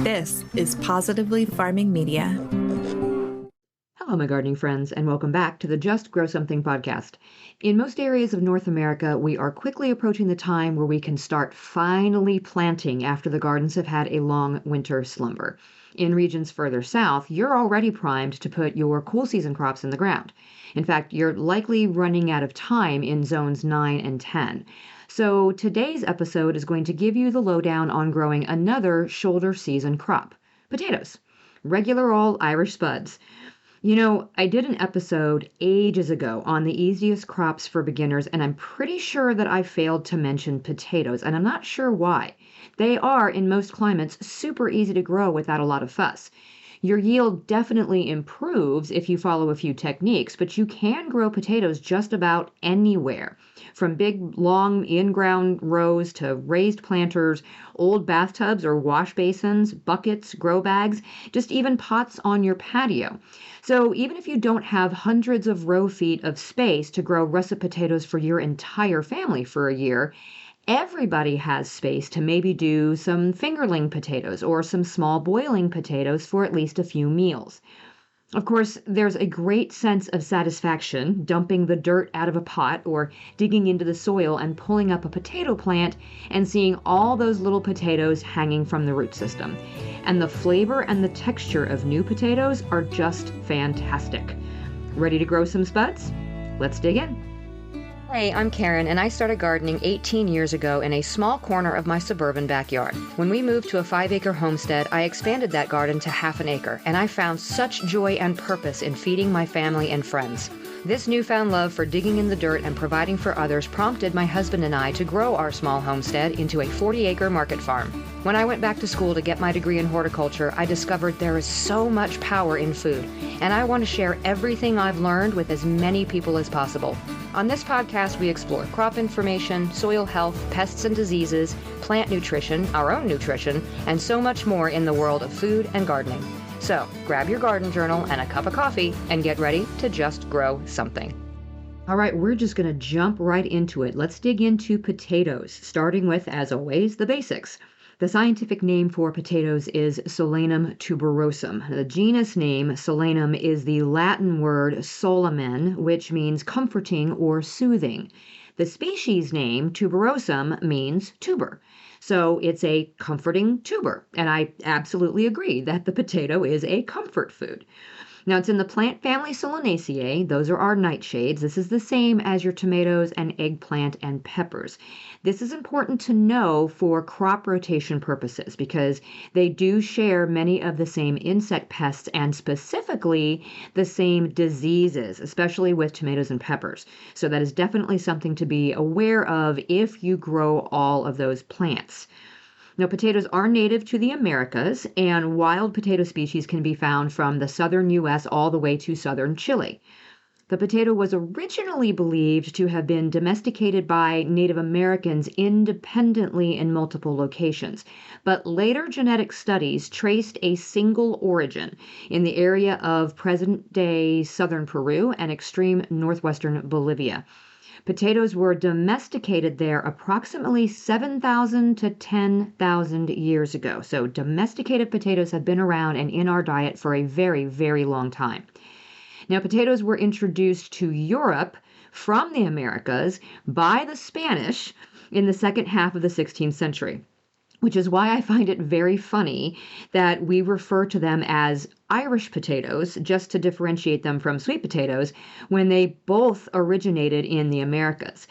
This is Positively Farming Media. Hello, my gardening friends, and welcome back to the Just Grow Something podcast. In most areas of North America, we are quickly approaching the time where we can start finally planting after the gardens have had a long winter slumber. In regions further south, you're already primed to put your cool season crops in the ground. In fact, you're likely running out of time in zones 9 and 10. So today's episode is going to give you the lowdown on growing another shoulder season crop, potatoes, regular old Irish spuds. You know, I did an episode ages ago on the easiest crops for beginners, and I'm pretty sure that I failed to mention potatoes, and I'm not sure why. They are, in most climates, super easy to grow without a lot of fuss. Your yield definitely improves if you follow a few techniques, but you can grow potatoes just about anywhere. From big, long, in-ground rows to raised planters, old bathtubs or wash basins, buckets, grow bags, just even pots on your patio. So even if you don't have hundreds of row feet of space to grow russet potatoes for your entire family for a year, everybody has space to maybe do some fingerling potatoes or some small boiling potatoes for at least a few meals. Of course, there's a great sense of satisfaction dumping the dirt out of a pot or digging into the soil and pulling up a potato plant and seeing all those little potatoes hanging from the root system. And the flavor and the texture of new potatoes are just fantastic. Ready to grow some spuds? Let's dig in. Hey, I'm Karen, and I started gardening 18 years ago in a small corner of my suburban backyard. When we moved to a 5-acre homestead, I expanded that garden to half an acre, and I found such joy and purpose in feeding my family and friends. This newfound love for digging in the dirt and providing for others prompted my husband and I to grow our small homestead into a 40-acre market farm. When I went back to school to get my degree in horticulture, I discovered there is so much power in food, and I want to share everything I've learned with as many people as possible. On this podcast, we explore crop information, soil health, pests and diseases, plant nutrition, our own nutrition, and so much more in the world of food and gardening. So grab your garden journal and a cup of coffee and get ready to just grow something. All right, we're just going to jump right into it. Let's dig into potatoes, starting with, as always, the basics. The scientific name for potatoes is Solanum tuberosum. The genus name, Solanum, is the Latin word solamen, which means comforting or soothing. The species name, tuberosum, means tuber. So it's a comforting tuber. And I absolutely agree that the potato is a comfort food. Now, it's in the plant family Solanaceae. Those are our nightshades. This is the same as your tomatoes and eggplant and peppers. This is important to know for crop rotation purposes because they do share many of the same insect pests and specifically the same diseases, especially with tomatoes and peppers. So that is definitely something to be aware of if you grow all of those plants. Now, potatoes are native to the Americas, and wild potato species can be found from the southern U.S. all the way to southern Chile. The potato was originally believed to have been domesticated by Native Americans independently in multiple locations, but later genetic studies traced a single origin in the area of present-day southern Peru and extreme northwestern Bolivia. Potatoes were domesticated there approximately 7,000 to 10,000 years ago. So domesticated potatoes have been around and in our diet for a very, very long time. Now, potatoes were introduced to Europe from the Americas by the Spanish in the second half of the 16th century, which is why I find it very funny that we refer to them as Irish potatoes just to differentiate them from sweet potatoes when they both originated in the Americas.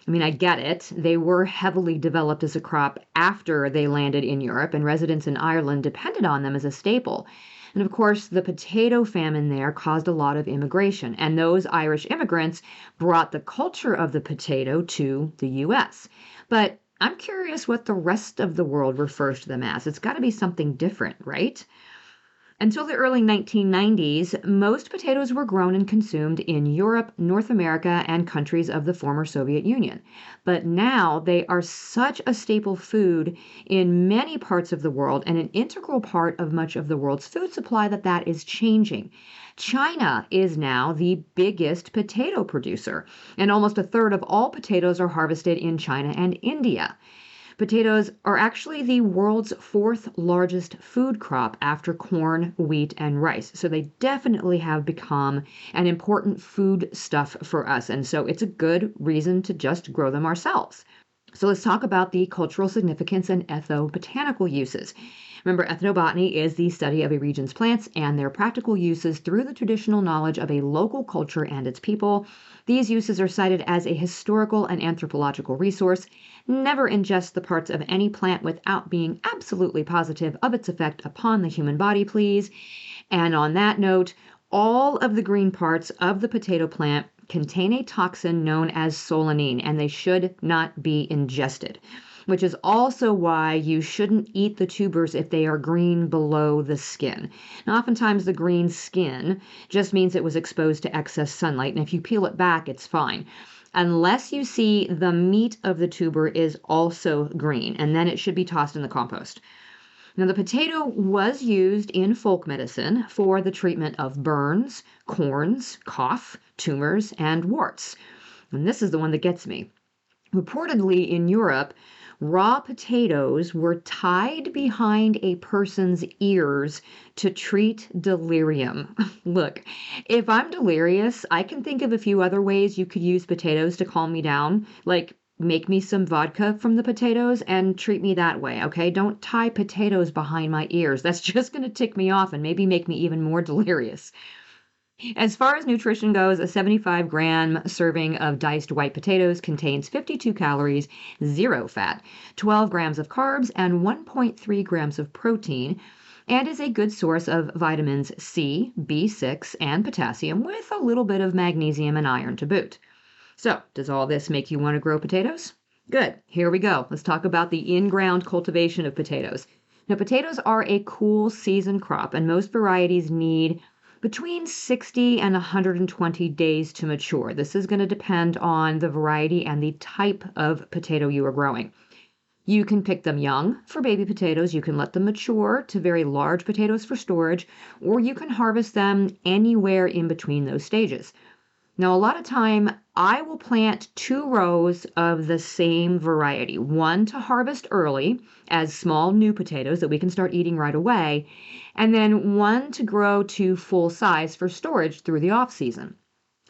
I mean, I get it. They were heavily developed as a crop after they landed in Europe, and residents in Ireland depended on them as a staple. And of course, the potato famine there caused a lot of immigration, and those Irish immigrants brought the culture of the potato to the U.S. But I'm curious what the rest of the world refers to them as. It's got to be something different, right? Until the early 1990s, most potatoes were grown and consumed in Europe, North America, and countries of the former Soviet Union. But now they are such a staple food in many parts of the world and an integral part of much of the world's food supply that is changing. China is now the biggest potato producer, and almost a third of all potatoes are harvested in China and India. Potatoes are actually the world's fourth largest food crop after corn, wheat, and rice. So they definitely have become an important food stuff for us. And so it's a good reason to just grow them ourselves. So let's talk about the cultural significance and ethnobotanical uses. Remember, ethnobotany is the study of a region's plants and their practical uses through the traditional knowledge of a local culture and its people. These uses are cited as a historical and anthropological resource. Never ingest the parts of any plant without being absolutely positive of its effect upon the human body, please. And on that note, all of the green parts of the potato plant contain a toxin known as solanine, and they should not be ingested, which is also why you shouldn't eat the tubers if they are green below the skin. Now, oftentimes the green skin just means it was exposed to excess sunlight, and if you peel it back, it's fine. Unless you see the meat of the tuber is also green, and then it should be tossed in the compost. Now, the potato was used in folk medicine for the treatment of burns, corns, cough, tumors, and warts. And this is the one that gets me. Reportedly in Europe, raw potatoes were tied behind a person's ears to treat delirium. Look, if I'm delirious, I can think of a few other ways you could use potatoes to calm me down, like make me some vodka from the potatoes and treat me that way, okay? Don't tie potatoes behind my ears. That's just going to tick me off and maybe make me even more delirious. As far as nutrition goes, a 75-gram serving of diced white potatoes contains 52 calories, 0 fat, 12 grams of carbs, and 1.3 grams of protein, and is a good source of vitamins C, B6, and potassium, with a little bit of magnesium and iron to boot. So, does all this make you want to grow potatoes? Good. Here we go. Let's talk about the in-ground cultivation of potatoes. Now, potatoes are a cool season crop, and most varieties need between 60 and 120 days to mature. This is going to depend on the variety and the type of potato you are growing. You can pick them young for baby potatoes, you can let them mature to very large potatoes for storage, or you can harvest them anywhere in between those stages. Now, a lot of time, I will plant 2 rows of the same variety, one to harvest early as small new potatoes that we can start eating right away, and then one to grow to full size for storage through the off season.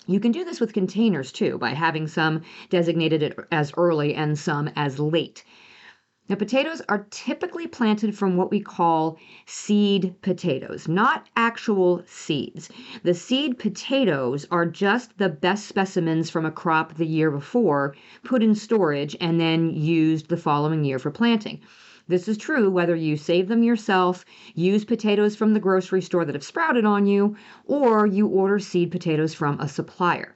You can do this with containers too, by having some designated as early and some as late. Now, potatoes are typically planted from what we call seed potatoes, not actual seeds. The seed potatoes are just the best specimens from a crop the year before, put in storage, and then used the following year for planting. This is true whether you save them yourself, use potatoes from the grocery store that have sprouted on you, or you order seed potatoes from a supplier.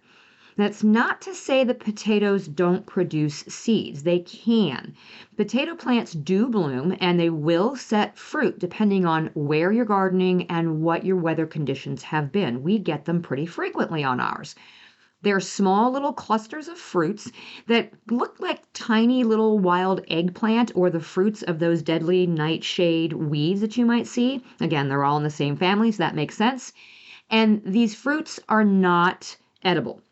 That's not to say that potatoes don't produce seeds. They can. Potato plants do bloom and they will set fruit depending on where you're gardening and what your weather conditions have been. We get them pretty frequently on ours. They're small little clusters of fruits that look like tiny little wild eggplant or the fruits of those deadly nightshade weeds that you might see. Again, they're all in the same family, so that makes sense. And these fruits are not edible,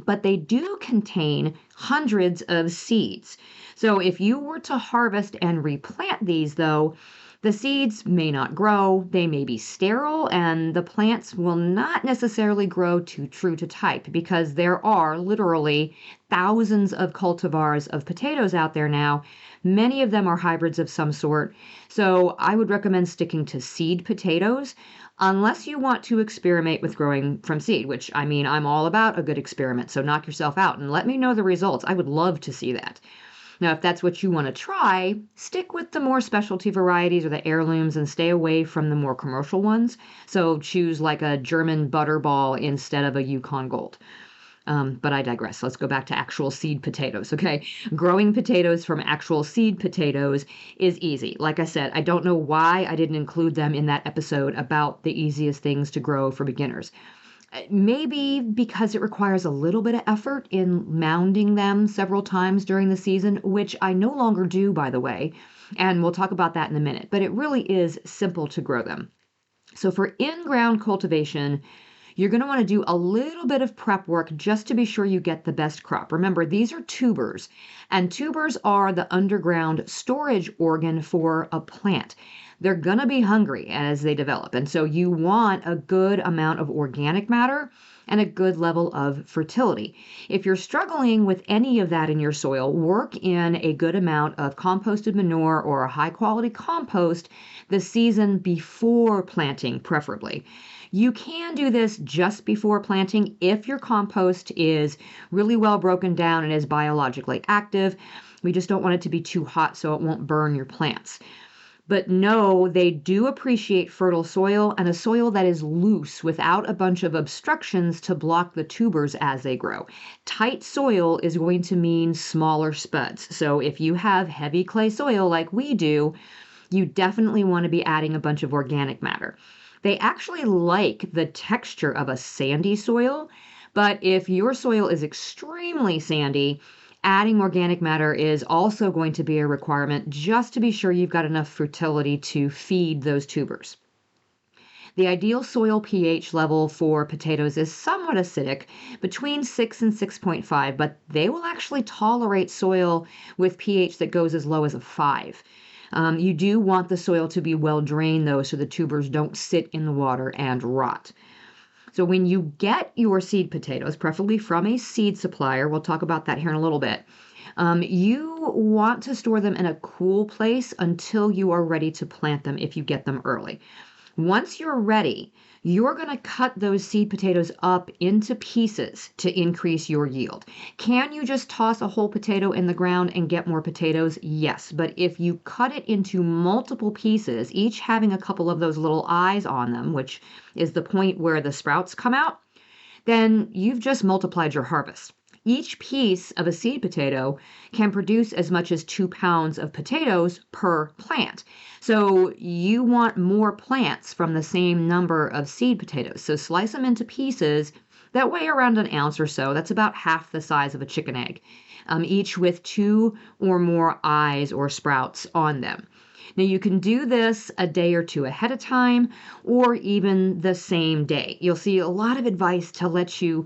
but they do contain hundreds of seeds. So if you were to harvest and replant these, though, the seeds may not grow, they may be sterile, and the plants will not necessarily grow too true to type because there are literally thousands of cultivars of potatoes out there now. Many of them are hybrids of some sort. So I would recommend sticking to seed potatoes unless you want to experiment with growing from seed, which I mean, I'm all about a good experiment. So knock yourself out and let me know the results. I would love to see that. Now, if that's what you want to try, stick with the more specialty varieties or the heirlooms and stay away from the more commercial ones. So choose like a German butterball instead of a Yukon Gold. But I digress. Let's go back to actual seed potatoes, okay? Growing potatoes from actual seed potatoes is easy. Like I said, I don't know why I didn't include them in that episode about the easiest things to grow for beginners. Maybe because it requires a little bit of effort in mounding them several times during the season, which I no longer do, by the way, and we'll talk about that in a minute, but it really is simple to grow them. So for in-ground cultivation, You're going to want to do a little bit of prep work just to be sure you get the best crop. Remember, these are tubers, and tubers are the underground storage organ for a plant. They're going to be hungry as they develop, and so you want a good amount of organic matter and a good level of fertility. If you're struggling with any of that in your soil, work in a good amount of composted manure or a high quality compost the season before planting, preferably. You can do this just before planting if your compost is really well broken down and is biologically active. We just don't want it to be too hot so it won't burn your plants. But no, they do appreciate fertile soil and a soil that is loose without a bunch of obstructions to block the tubers as they grow. Tight soil is going to mean smaller spuds. So if you have heavy clay soil like we do, you definitely want to be adding a bunch of organic matter. They actually like the texture of a sandy soil, but if your soil is extremely sandy, adding organic matter is also going to be a requirement just to be sure you've got enough fertility to feed those tubers. The ideal soil pH level for potatoes is somewhat acidic, between 6 and 6.5, but they will actually tolerate soil with pH that goes as low as a 5. You do want the soil to be well drained, though, so the tubers don't sit in the water and rot. So when you get your seed potatoes, preferably from a seed supplier, we'll talk about that here in a little bit, you want to store them in a cool place until you are ready to plant them if you get them early. Once you're ready, you're going to cut those seed potatoes up into pieces to increase your yield. Can you just toss a whole potato in the ground and get more potatoes? Yes, but if you cut it into multiple pieces, each having a couple of those little eyes on them, which is the point where the sprouts come out, then you've just multiplied your harvest. Each piece of a seed potato can produce as much as 2 pounds of potatoes per plant. So you want more plants from the same number of seed potatoes. So slice them into pieces that weigh around an ounce or so. That's about half the size of a chicken egg, each with 2 or more eyes or sprouts on them. Now you can do this a day or two ahead of time or even the same day. You'll see a lot of advice to let you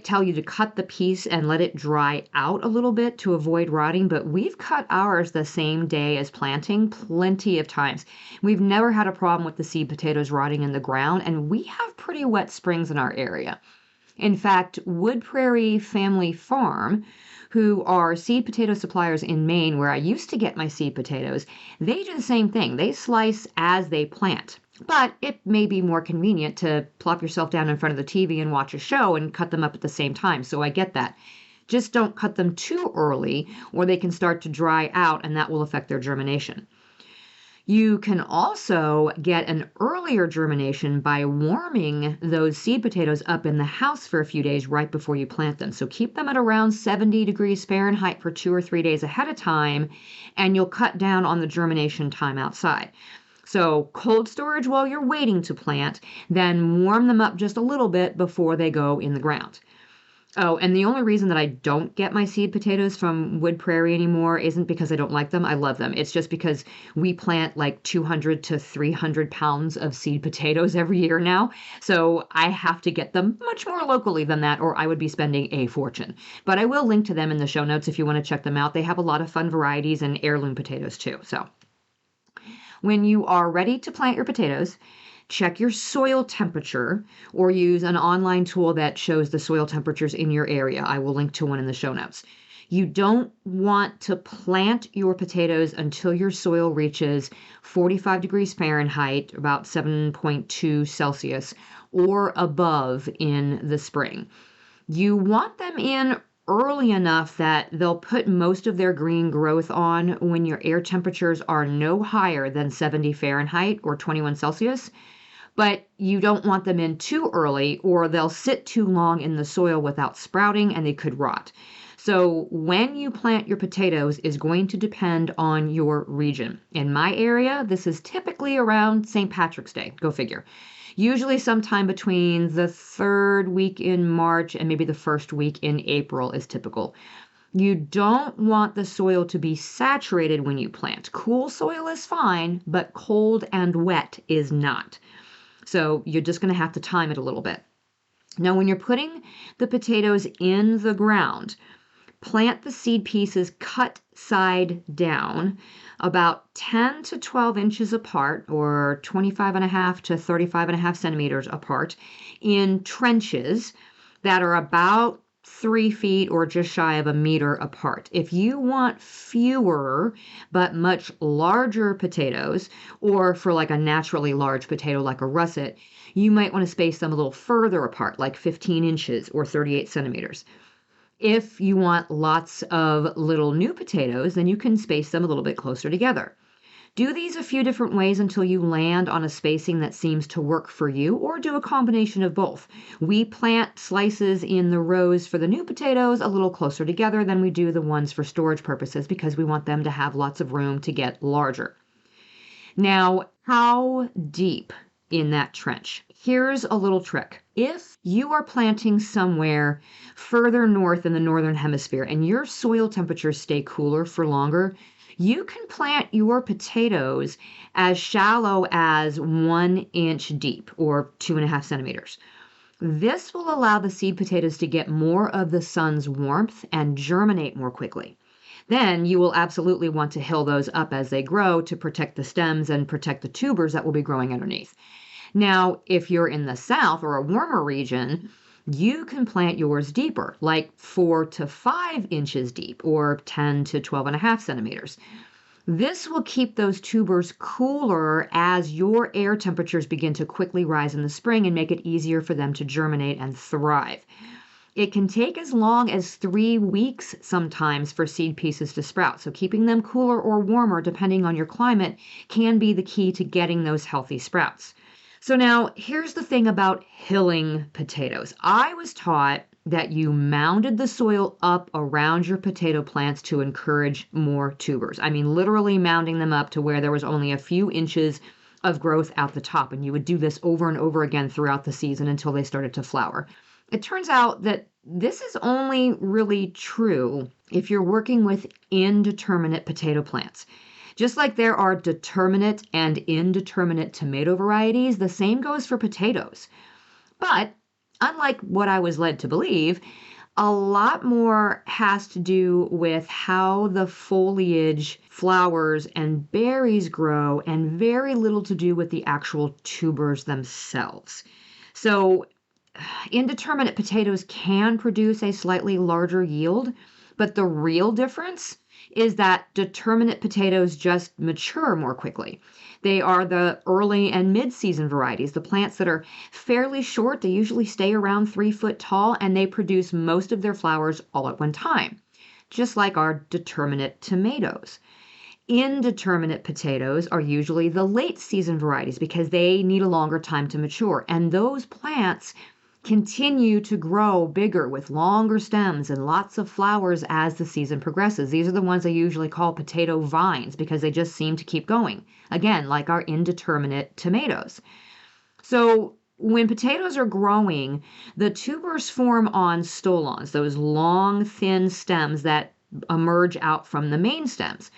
tell you to cut the piece and let it dry out a little bit to avoid rotting, but we've cut ours the same day as planting plenty of times. We've never had a problem with the seed potatoes rotting in the ground, and we have pretty wet springs in our area. In fact, Wood Prairie Family Farm, who are seed potato suppliers in Maine, where I used to get my seed potatoes, they do the same thing. They slice as they plant. But it may be more convenient to plop yourself down in front of the TV and watch a show and cut them up at the same time. So I get that. Just don't cut them too early or they can start to dry out and that will affect their germination. You can also get an earlier germination by warming those seed potatoes up in the house for a few days right before you plant them. So keep them at around 70 degrees Fahrenheit for 2 or 3 days ahead of time, and you'll cut down on the germination time outside. So cold storage while you're waiting to plant, then warm them up just a little bit before they go in the ground. Oh, and the only reason that I don't get my seed potatoes from Wood Prairie anymore isn't because I don't like them. I love them. It's just because we plant like 200 to 300 pounds of seed potatoes every year now. So I have to get them much more locally than that, or I would be spending a fortune. But I will link to them in the show notes if you want to check them out. They have a lot of fun varieties and heirloom potatoes too. So when you are ready to plant your potatoes, check your soil temperature or use an online tool that shows the soil temperatures in your area. I will link to one in the show notes. You don't want to plant your potatoes until your soil reaches 45 degrees Fahrenheit, about 7.2 Celsius, or above in the spring. You want them in early enough that they'll put most of their green growth on when your air temperatures are no higher than 70 Fahrenheit or 21 Celsius, but you don't want them in too early or they'll sit too long in the soil without sprouting and they could rot. So when you plant your potatoes is going to depend on your region. In my area, this is typically around St. Patrick's Day, go figure. Usually sometime between the 3rd week in March and maybe the 1st week in April is typical. You don't want the soil to be saturated when you plant. Cool soil is fine, but cold and wet is not. So you're just going to have to time it a little bit. Now, when you're putting the potatoes in the ground, plant the seed pieces cut side down about 10 to 12 inches apart, or 25.5 to 35.5 centimeters apart, in trenches that are about 3 feet or just shy of a meter apart. If you want fewer but much larger potatoes, or for like a naturally large potato like a russet, you might want to space them a little further apart, like 15 inches or 38 centimeters. If you want lots of little new potatoes, then you can space them a little bit closer together. Do these a few different ways until you land on a spacing that seems to work for you, or do a combination of both. We plant slices in the rows for the new potatoes a little closer together than we do the ones for storage purposes, because we want them to have lots of room to get larger. Now, how deep in that trench? Here's a little trick. If you are planting somewhere further north in the northern hemisphere and your soil temperatures stay cooler for longer, you can plant your potatoes as shallow as 1 inch deep, or 2.5 centimeters. This will allow the seed potatoes to get more of the sun's warmth and germinate more quickly. Then you will absolutely want to hill those up as they grow to protect the stems and protect the tubers that will be growing underneath. Now, if you're in the south or a warmer region, you can plant yours deeper, like 4 to 5 inches deep, or 10 to 12.5 centimeters. This will keep those tubers cooler as your air temperatures begin to quickly rise in the spring and make it easier for them to germinate and thrive. It can take as long as 3 weeks sometimes for seed pieces to sprout, so keeping them cooler or warmer, depending on your climate, can be the key to getting those healthy sprouts. So now, here's the thing about hilling potatoes. I was taught that you mounded the soil up around your potato plants to encourage more tubers. I mean, literally mounding them up to where there was only a few inches of growth out the top, and you would do this over and over again throughout the season until they started to flower. It turns out that this is only really true if you're working with indeterminate potato plants. Just like there are determinate and indeterminate tomato varieties, the same goes for potatoes. But unlike what I was led to believe, a lot more has to do with how the foliage, flowers, and berries grow, and very little to do with the actual tubers themselves. So indeterminate potatoes can produce a slightly larger yield, but the real difference is that determinate potatoes just mature more quickly. They are the early and mid-season varieties, the plants that are fairly short. They usually stay around 3 foot tall, and they produce most of their flowers all at one time, just like our determinate tomatoes. Indeterminate potatoes are usually the late season varieties because they need a longer time to mature, and those plants continue to grow bigger with longer stems and lots of flowers as the season progresses. These are the ones I usually call potato vines because they just seem to keep going. Again, like our indeterminate tomatoes. So when potatoes are growing, the tubers form on stolons, those long, thin stems that emerge out from the main stems.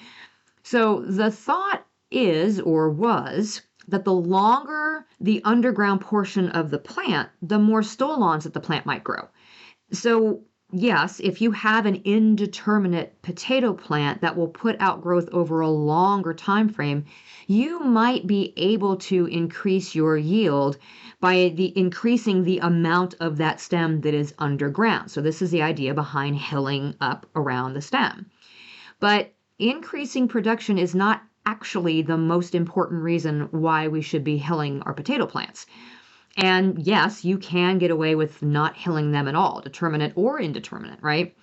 So the thought is, or was, that the longer the underground portion of the plant, the more stolons that the plant might grow. So yes, if you have an indeterminate potato plant that will put out growth over a longer time frame, you might be able to increase your yield by increasing the amount of that stem that is underground. So this is the idea behind hilling up around the stem. But increasing production is not actually the most important reason why we should be hilling our potato plants. And yes, you can get away with not hilling them at all, determinate or indeterminate, right?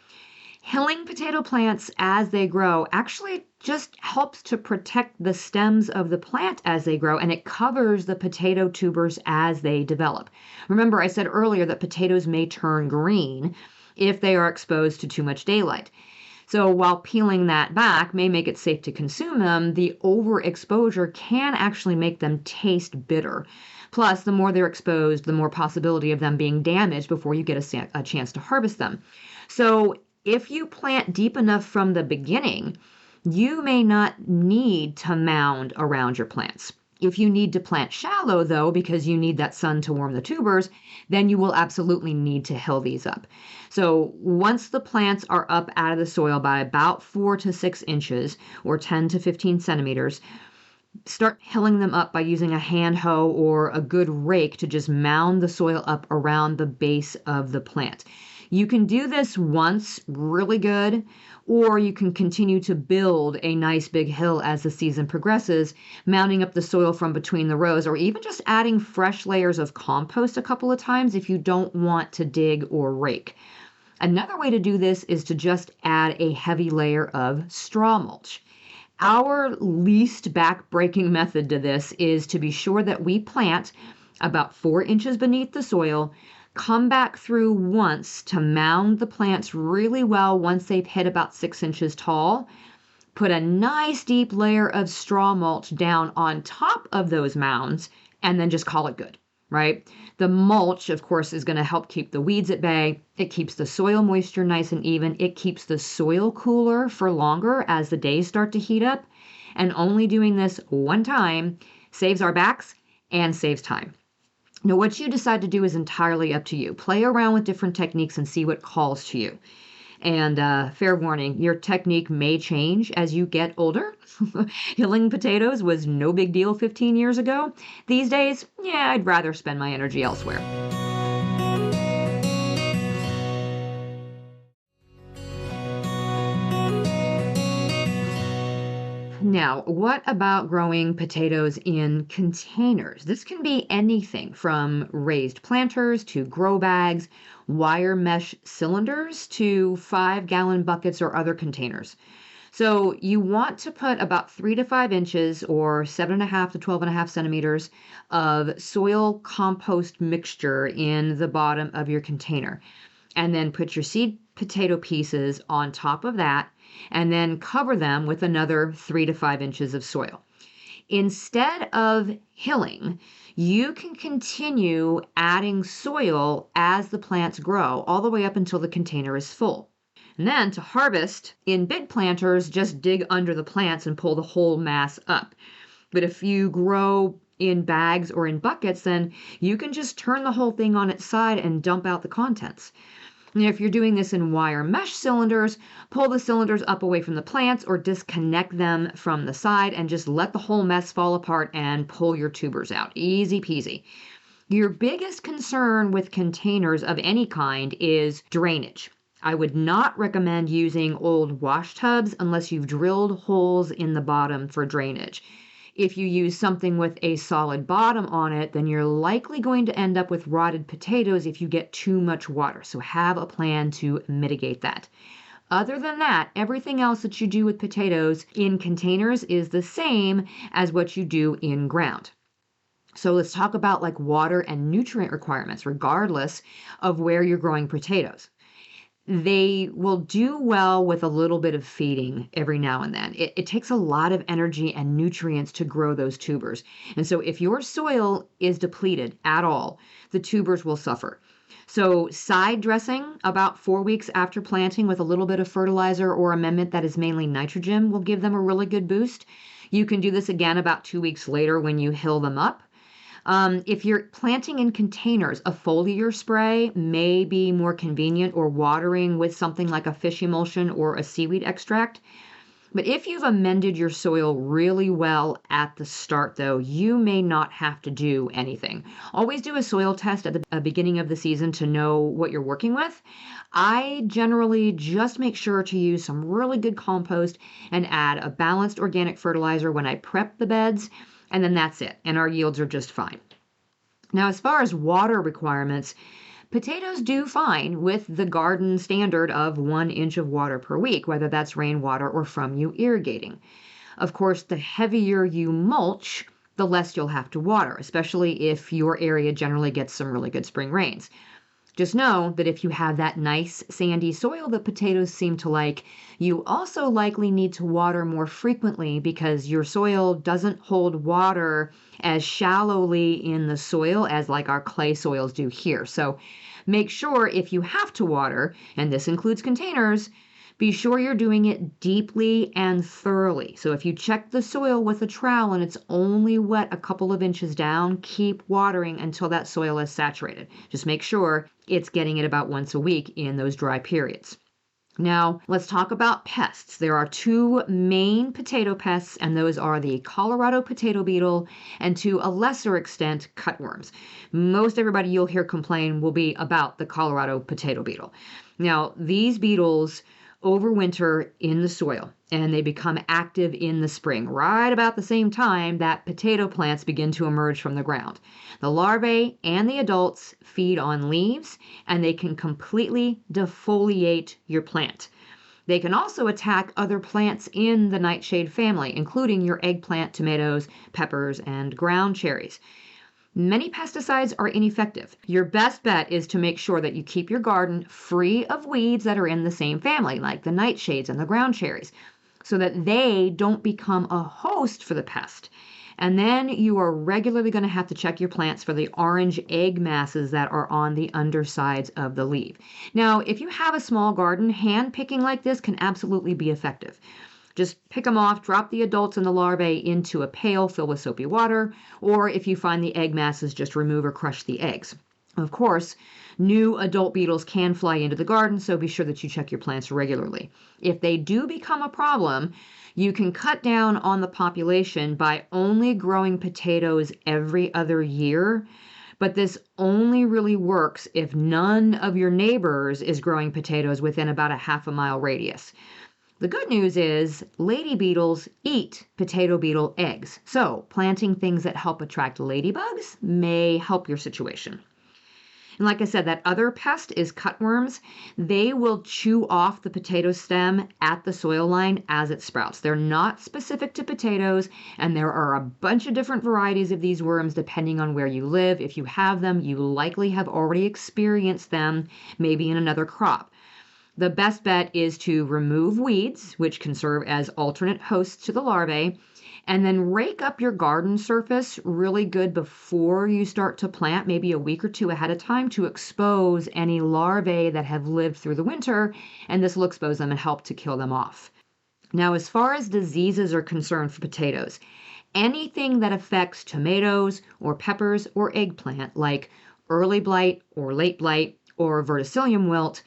Hilling potato plants as they grow actually just helps to protect the stems of the plant as they grow, and it covers the potato tubers as they develop. Remember, I said earlier that potatoes may turn green if they are exposed to too much daylight. So while peeling that back may make it safe to consume them, the overexposure can actually make them taste bitter. Plus, the more they're exposed, the more possibility of them being damaged before you get a chance to harvest them. So if you plant deep enough from the beginning, you may not need to mound around your plants. If you need to plant shallow, though, because you need that sun to warm the tubers, then you will absolutely need to hill these up. So once the plants are up out of the soil by about 4 to 6 inches or 10 to 15 centimeters, start hilling them up by using a hand hoe or a good rake to just mound the soil up around the base of the plant. You can do this once really good, or you can continue to build a nice big hill as the season progresses, mounding up the soil from between the rows, or even just adding fresh layers of compost a couple of times if you don't want to dig or rake. Another way to do this is to just add a heavy layer of straw mulch. Our least back-breaking method to this is to be sure that we plant about 4 inches beneath the soil, come back through once to mound the plants really well once they've hit about 6 inches tall, put a nice deep layer of straw mulch down on top of those mounds, and then just call it good, right? The mulch, of course, is going to help keep the weeds at bay. It keeps the soil moisture nice and even. It keeps the soil cooler for longer as the days start to heat up. And only doing this one time saves our backs and saves time. Now, what you decide to do is entirely up to you. Play around with different techniques and see what calls to you. And fair warning, your technique may change as you get older. Hilling potatoes was no big deal 15 years ago. These days, yeah, I'd rather spend my energy elsewhere. Now, what about growing potatoes in containers? This can be anything from raised planters to grow bags, wire mesh cylinders to 5-gallon buckets or other containers. So you want to put about 3 to 5 inches or 7.5 to 12.5 centimeters of soil compost mixture in the bottom of your container. And then put your seed potato pieces on top of that, and then cover them with another 3 to 5 inches of soil. Instead of hilling, you can continue adding soil as the plants grow, all the way up until the container is full. And then to harvest, in big planters, just dig under the plants and pull the whole mass up. But if you grow in bags or in buckets, then you can just turn the whole thing on its side and dump out the contents. And if you're doing this in wire mesh cylinders, pull the cylinders up away from the plants or disconnect them from the side and just let the whole mess fall apart and pull your tubers out. Easy peasy. Your biggest concern with containers of any kind is drainage. I would not recommend using old wash tubs unless you've drilled holes in the bottom for drainage. If you use something with a solid bottom on it, then you're likely going to end up with rotted potatoes if you get too much water. So have a plan to mitigate that. Other than that, everything else that you do with potatoes in containers is the same as what you do in ground. So let's talk about like water and nutrient requirements, regardless of where you're growing potatoes. They will do well with a little bit of feeding every now and then. It takes a lot of energy and nutrients to grow those tubers. And so if your soil is depleted at all, the tubers will suffer. So side dressing about 4 weeks after planting with a little bit of fertilizer or amendment that is mainly nitrogen will give them a really good boost. You can do this again about 2 weeks later when you hill them up. If you're planting in containers, a foliar spray may be more convenient, or watering with something like a fish emulsion or a seaweed extract. But if you've amended your soil really well at the start, though, you may not have to do anything. Always do a soil test at the beginning of the season to know what you're working with. I generally just make sure to use some really good compost and add a balanced organic fertilizer when I prep the beds. And then that's it, and our yields are just fine. Now, as far as water requirements, potatoes do fine with the garden standard of 1 inch of water per week, whether that's rainwater or from you irrigating. Of course, the heavier you mulch, the less you'll have to water, especially if your area generally gets some really good spring rains. Just know that if you have that nice sandy soil that potatoes seem to like, you also likely need to water more frequently because your soil doesn't hold water as shallowly in the soil as like our clay soils do here. So make sure if you have to water, and this includes containers, Be sure you're doing it deeply and thoroughly. So if you check the soil with a trowel and it's only wet a couple of inches down, keep watering until that soil is saturated. Just make sure it's getting it about once a week in those dry periods. Now, let's talk about pests. There are two main potato pests, and those are the Colorado potato beetle and, to a lesser extent, cutworms. Most everybody you'll hear complain will be about the Colorado potato beetle. Now, these beetles overwinter in the soil and they become active in the spring, right about the same time that potato plants begin to emerge from the ground. The larvae and the adults feed on leaves and they can completely defoliate your plant. They can also attack other plants in the nightshade family, including your eggplant, tomatoes, peppers, and ground cherries. Many pesticides are ineffective. Your best bet is to make sure that you keep your garden free of weeds that are in the same family, like the nightshades and the ground cherries, so that they don't become a host for the pest. And then you are regularly going to have to check your plants for the orange egg masses that are on the undersides of the leaf. Now, if you have a small garden, hand picking like this can absolutely be effective. Just pick them off, drop the adults and the larvae into a pail filled with soapy water, or if you find the egg masses, just remove or crush the eggs. Of course, new adult beetles can fly into the garden, so be sure that you check your plants regularly. If they do become a problem, you can cut down on the population by only growing potatoes every other year. But this only really works if none of your neighbors is growing potatoes within about a half-a-mile radius. The good news is lady beetles eat potato beetle eggs, so planting things that help attract ladybugs may help your situation. And like I said, that other pest is cutworms. They will chew off the potato stem at the soil line as it sprouts. They're not specific to potatoes, and there are a bunch of different varieties of these worms depending on where you live. If you have them, you likely have already experienced them, maybe in another crop. The best bet is to remove weeds, which can serve as alternate hosts to the larvae, and then rake up your garden surface really good before you start to plant, maybe a week or two ahead of time, to expose any larvae that have lived through the winter, and this will expose them and help to kill them off. Now, as far as diseases are concerned for potatoes, anything that affects tomatoes or peppers or eggplant, like early blight or late blight or verticillium wilt,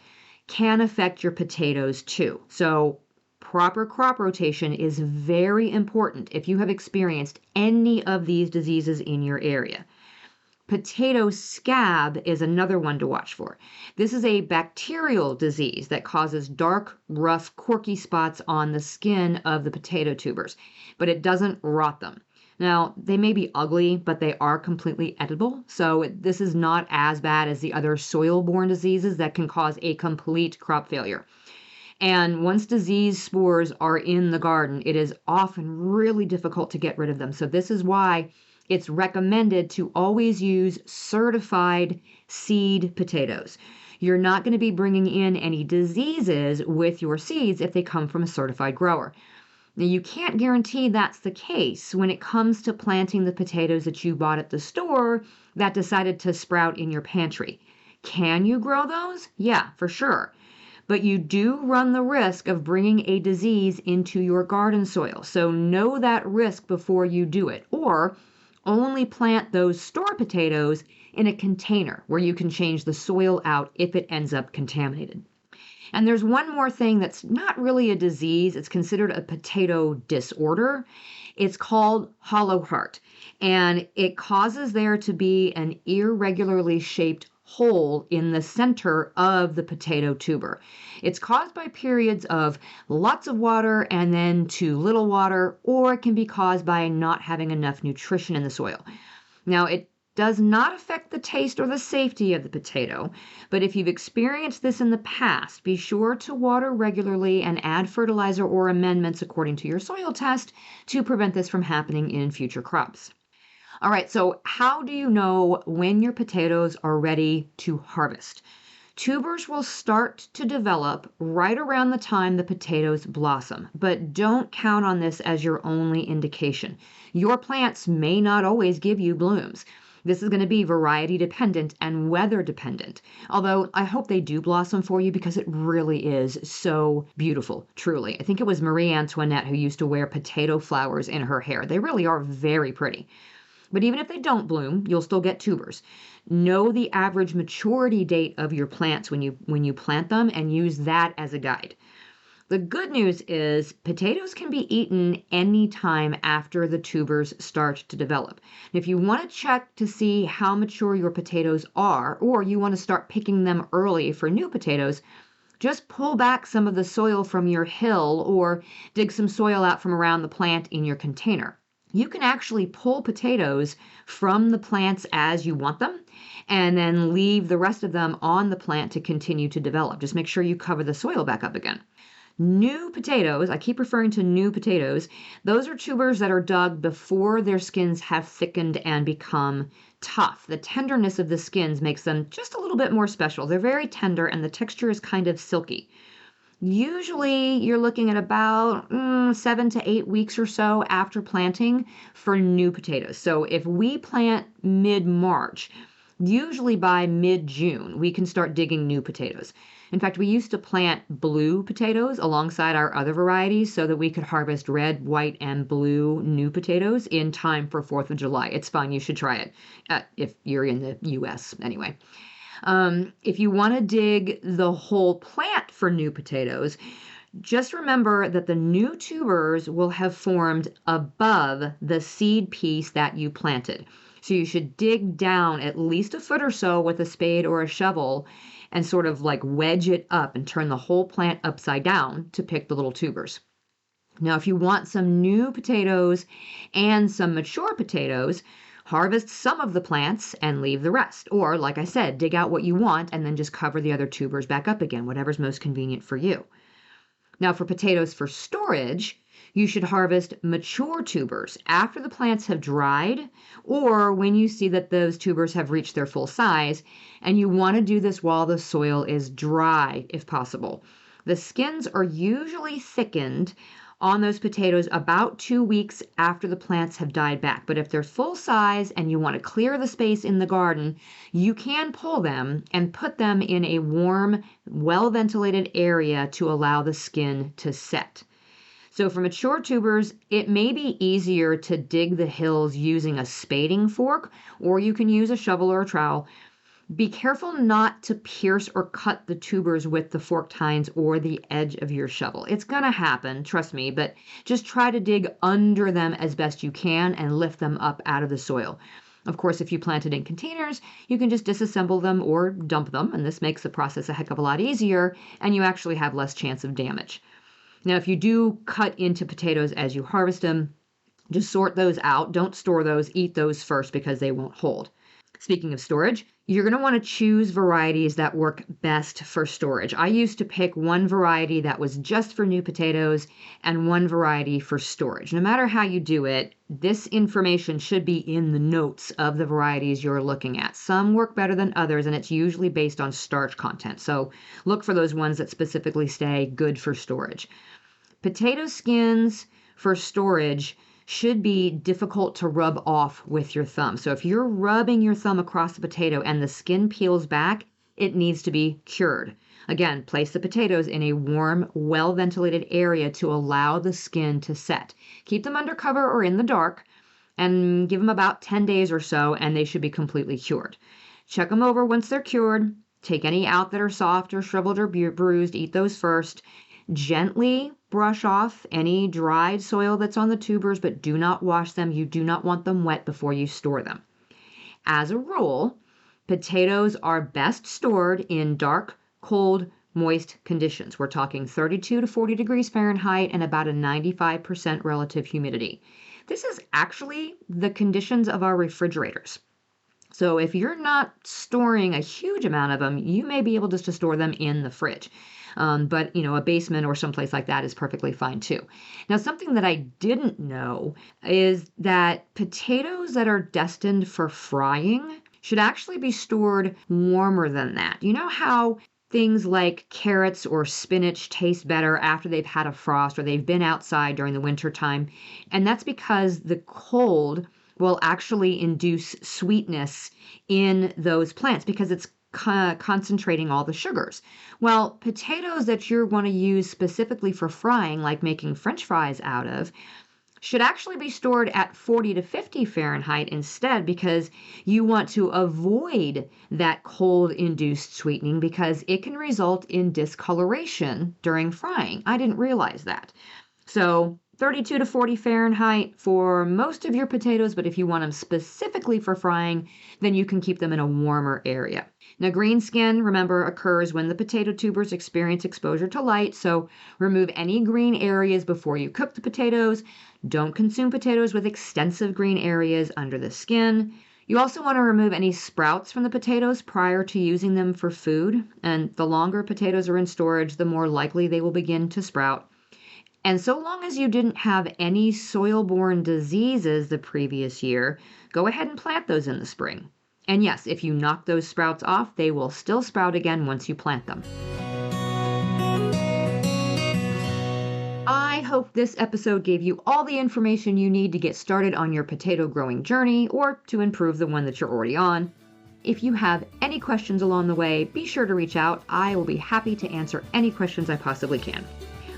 can affect your potatoes too. So proper crop rotation is very important if you have experienced any of these diseases in your area. Potato scab is another one to watch for. This is a bacterial disease that causes dark, rough, corky spots on the skin of the potato tubers, but it doesn't rot them. Now, they may be ugly, but they are completely edible, so this is not as bad as the other soil-borne diseases that can cause a complete crop failure. And once disease spores are in the garden, it is often really difficult to get rid of them. So this is why it's recommended to always use certified seed potatoes. You're not going to be bringing in any diseases with your seeds if they come from a certified grower. Now, you can't guarantee that's the case when it comes to planting the potatoes that you bought at the store that decided to sprout in your pantry. Can you grow those? Yeah, for sure. But you do run the risk of bringing a disease into your garden soil. So know that risk before you do it. Or only plant those store potatoes in a container where you can change the soil out if it ends up contaminated. And there's one more thing that's not really a disease. It's considered a potato disorder. It's called hollow heart, and it causes there to be an irregularly shaped hole in the center of the potato tuber. It's caused by periods of lots of water and then too little water, or it can be caused by not having enough nutrition in the soil. Now, it does not affect the taste or the safety of the potato, but if you've experienced this in the past, be sure to water regularly and add fertilizer or amendments according to your soil test to prevent this from happening in future crops. All right, so how do you know when your potatoes are ready to harvest? Tubers will start to develop right around the time the potatoes blossom, but don't count on this as your only indication. Your plants may not always give you blooms. This is going to be variety dependent and weather dependent. Although I hope they do blossom for you because it really is so beautiful, truly. I think it was Marie Antoinette who used to wear potato flowers in her hair. They really are very pretty. But even if they don't bloom, you'll still get tubers. Know the average maturity date of your plants when you plant them and use that as a guide. The good news is potatoes can be eaten anytime after the tubers start to develop. If you want to check to see how mature your potatoes are, or you want to start picking them early for new potatoes, just pull back some of the soil from your hill or dig some soil out from around the plant in your container. You can actually pull potatoes from the plants as you want them and then leave the rest of them on the plant to continue to develop. Just make sure you cover the soil back up again. New potatoes, I keep referring to new potatoes, those are tubers that are dug before their skins have thickened and become tough. The tenderness of the skins makes them just a little bit more special. They're very tender and the texture is kind of silky. Usually you're looking at about 7 to 8 weeks or so after planting for new potatoes. So if we plant mid-March, usually by mid-June, we can start digging new potatoes. In fact, we used to plant blue potatoes alongside our other varieties so that we could harvest red, white, and blue new potatoes in time for 4th of July. It's fun. You should try it if you're in the U.S. anyway. If you want to dig the whole plant for new potatoes, just remember that the new tubers will have formed above the seed piece that you planted. So you should dig down at least a foot or so with a spade or a shovel and sort of like wedge it up and turn the whole plant upside down to pick the little tubers. Now, if you want some new potatoes and some mature potatoes, harvest some of the plants and leave the rest. Or, like I said, dig out what you want and then just cover the other tubers back up again, whatever's most convenient for you. Now, for potatoes for storage, you should harvest mature tubers after the plants have dried or when you see that those tubers have reached their full size, and you want to do this while the soil is dry if possible. The skins are usually thickened on those potatoes about 2 weeks after the plants have died back. But if they're full size and you want to clear the space in the garden, you can pull them and put them in a warm, well-ventilated area to allow the skin to set. So for mature tubers, it may be easier to dig the hills using a spading fork, or you can use a shovel or a trowel. Be careful not to pierce or cut the tubers with the fork tines or the edge of your shovel. It's going to happen, trust me, but just try to dig under them as best you can and lift them up out of the soil. Of course, if you planted in containers, you can just disassemble them or dump them, and this makes the process a heck of a lot easier, and you actually have less chance of damage. Now, if you do cut into potatoes as you harvest them, just sort those out. Don't store those. Eat those first because they won't hold. Speaking of storage, you're going to want to choose varieties that work best for storage. I used to pick one variety that was just for new potatoes and one variety for storage. No matter how you do it, this information should be in the notes of the varieties you're looking at. Some work better than others, and it's usually based on starch content. So look for those ones that specifically say good for storage. Potato skins for storage should be difficult to rub off with your thumb. So if you're rubbing your thumb across the potato and the skin peels back, it needs to be cured. Again, place the potatoes in a warm, well-ventilated area to allow the skin to set. Keep them under cover or in the dark and give them about 10 days or so, and they should be completely cured. Check them over once they're cured. Take any out that are soft or shriveled or bruised. Eat those first. Gently brush off any dried soil that's on the tubers, but do not wash them. You do not want them wet before you store them. As a rule, potatoes are best stored in dark, cold, moist conditions. We're talking 32 to 40 degrees Fahrenheit and about a 95% relative humidity. This is actually the conditions of our refrigerators. So if you're not storing a huge amount of them, you may be able just to store them in the fridge. But, a basement or someplace like that is perfectly fine too. Now, something that I didn't know is that potatoes that are destined for frying should actually be stored warmer than that. You know how things like carrots or spinach taste better after they've had a frost or they've been outside during the winter time? And that's because the cold will actually induce sweetness in those plants because it's concentrating all the sugars. Well, potatoes that you want to use specifically for frying, like making French fries out of, should actually be stored at 40 to 50 Fahrenheit instead, because you want to avoid that cold-induced sweetening because it can result in discoloration during frying. I didn't realize that. So 32 to 40 Fahrenheit for most of your potatoes, but if you want them specifically for frying, then you can keep them in a warmer area. Now, green skin, remember, occurs when the potato tubers experience exposure to light, so remove any green areas before you cook the potatoes. Don't consume potatoes with extensive green areas under the skin. You also want to remove any sprouts from the potatoes prior to using them for food, and the longer potatoes are in storage, the more likely they will begin to sprout. And so long as you didn't have any soil-borne diseases the previous year, go ahead and plant those in the spring. And yes, if you knock those sprouts off, they will still sprout again once you plant them. I hope this episode gave you all the information you need to get started on your potato growing journey or to improve the one that you're already on. If you have any questions along the way, be sure to reach out. I will be happy to answer any questions I possibly can.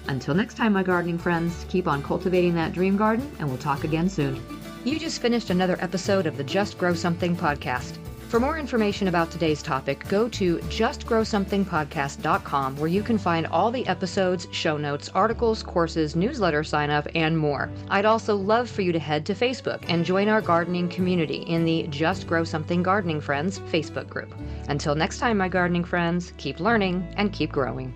Until next time, my gardening friends, keep on cultivating that dream garden, and we'll talk again soon. You just finished another episode of the Just Grow Something podcast. For more information about today's topic, go to justgrowsomethingpodcast.com, where you can find all the episodes, show notes, articles, courses, newsletter sign up, and more. I'd also love for you to head to Facebook and join our gardening community in the Just Grow Something Gardening Friends Facebook group. Until next time, my gardening friends, keep learning and keep growing.